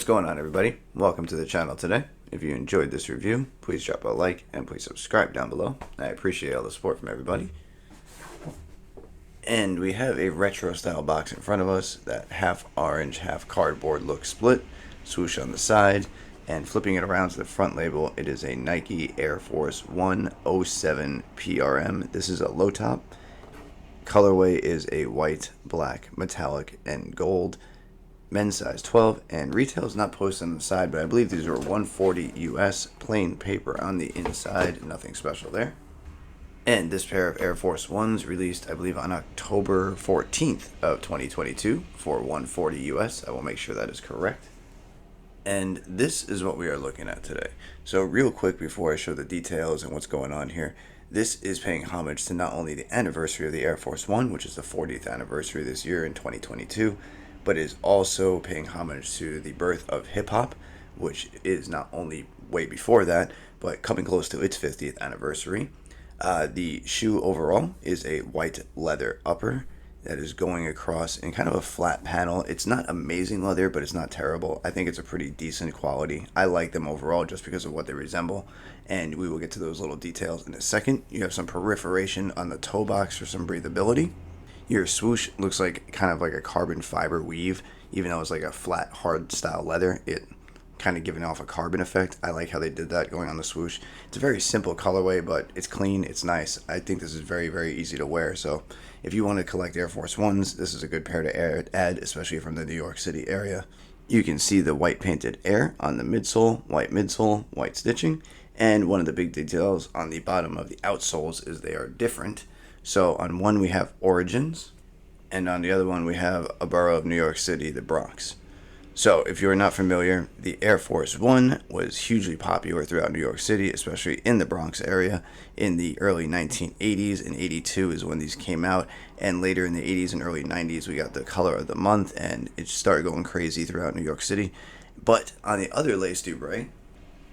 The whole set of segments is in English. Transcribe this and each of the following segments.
What's going on, everybody? Welcome to the channel today. If you enjoyed this review, please drop a like and please subscribe down below. I appreciate all the support from everybody. And we have a retro style box in front of us, that half orange, half cardboard look split, swoosh on the side, and flipping it around to the front label, it is a Nike Air Force 107 PRM. This is a low top. Colorway is a white, black, metallic, and gold. Men's size 12, and retail is not posted on the side, but I believe these are 140 US, plain paper on the inside, nothing special there. And this pair of Air Force Ones released, I believe, on October 14th of 2022 for 140 US. I will make sure that is correct. And this is what we are looking at today. So real quick before I show the details and what's going on here, this is paying homage to not only the anniversary of the Air Force One, which is the 40th anniversary this year in 2022, but is also paying homage to the birth of hip-hop, which is not only way before that, but coming close to its 50th anniversary. The shoe overall is a white leather upper that is going across in kind of a flat panel. It's not amazing leather, but it's not terrible. I think it's a pretty decent quality. I like them overall just because of what they resemble, and we will get to those little details in a second. You have some perforation on the toe box for some breathability. Your swoosh looks like kind of like a carbon fiber weave, even though it's like a flat, hard style leather. It kind of giving off a carbon effect. I like how they did that going on the swoosh. It's a very simple colorway, but it's clean, it's nice. I think this is very, very easy to wear. So if you want to collect Air Force Ones, this is a good pair to add, especially from the New York City area. You can see the white painted Air on the midsole, white stitching, and one of the big details on the bottom of the outsoles is they are different. So on one we have Origins, and on the other one we have a borough of New York City, the Bronx. So if you're not familiar, the Air Force One was hugely popular throughout New York City, especially in the Bronx area in the early 1980s, and 82 is when these came out, and later in the 80s and early 90s we got the color of the month, and it started going crazy throughout New York City. But on the other lace Dubray,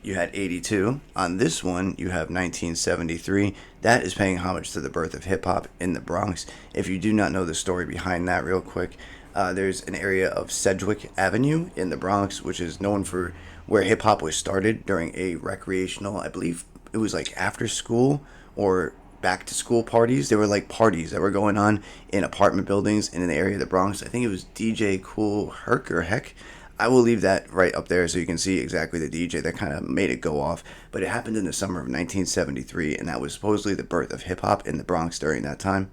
you had 82. On this one, you have 1973. That is paying homage to the birth of hip-hop in the Bronx. If you do not know the story behind that real quick, there's an area of Sedgwick Avenue in the Bronx, which is known for where hip-hop was started during a recreational, I believe it was like after school or back to school parties. There were like parties that were going on in apartment buildings in the area of the Bronx. I think it was DJ Cool Herc or Heck. I will leave that right up there so you can see exactly the DJ that kind of made it go off. But it happened in the summer of 1973, and that was supposedly the birth of hip-hop in the Bronx during that time.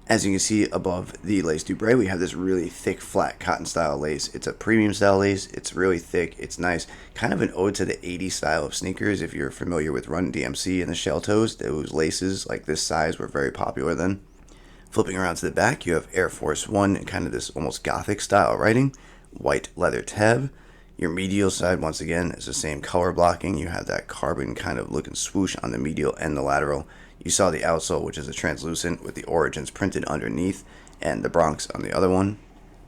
As you can see above the lace Dubray, we have this really thick, flat cotton style lace. It's a premium style lace. It's really thick. It's nice. Kind of an ode to the 80s style of sneakers. If you're familiar with Run DMC and the Shell Toes, those laces like this size were very popular then. Flipping around to the back, you have Air Force One and kind of this almost gothic style writing. White leather tab. Your medial side, once again, is the same color blocking. You have that carbon kind of looking swoosh on the medial and the lateral. You saw the outsole, which is a translucent with the Origins printed underneath, and the Bronx on the other one.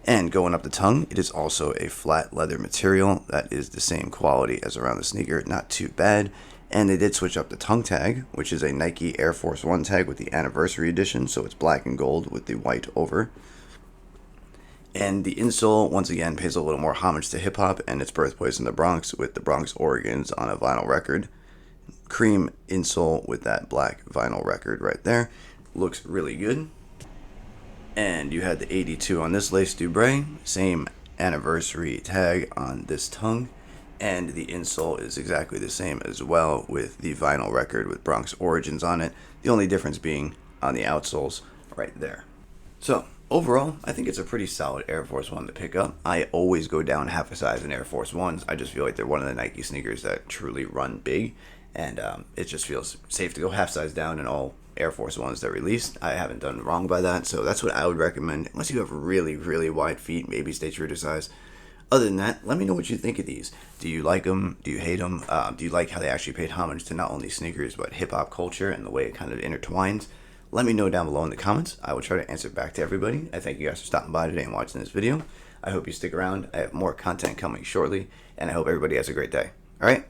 And going up the tongue, it is also a flat leather material that is the same quality as around the sneaker, not too bad. And they did switch up the tongue tag, which is a Nike Air Force One tag with the Anniversary edition, so it's black and gold with the white over. And the insole, once again, pays a little more homage to hip-hop and its birthplace in the Bronx with the Bronx Origins on a vinyl record. Cream insole with that black vinyl record right there. Looks really good. And you had the 82 on this lace Dubray. Same anniversary tag on this tongue. And the insole is exactly the same as well with the vinyl record with Bronx Origins on it. The only difference being on the outsoles right there. So overall, I think it's a pretty solid Air Force One to pick up. I always go down half a size in Air Force Ones. I just feel like they're one of the Nike sneakers that truly run big, and it just feels safe to go half size down in all Air Force Ones that released. I haven't done wrong by that, so that's what I would recommend. Unless you have really, really wide feet, maybe stay true to size. Other than that, let me know what you think of these. Do you like them? Do you hate them? Do you like how they actually paid homage to not only sneakers, but hip-hop culture and the way it kind of intertwines? Let me know down below in the comments. I will try to answer back to everybody. I thank you guys for stopping by today and watching this video. I hope you stick around. I have more content coming shortly, and I hope everybody has a great day. All right?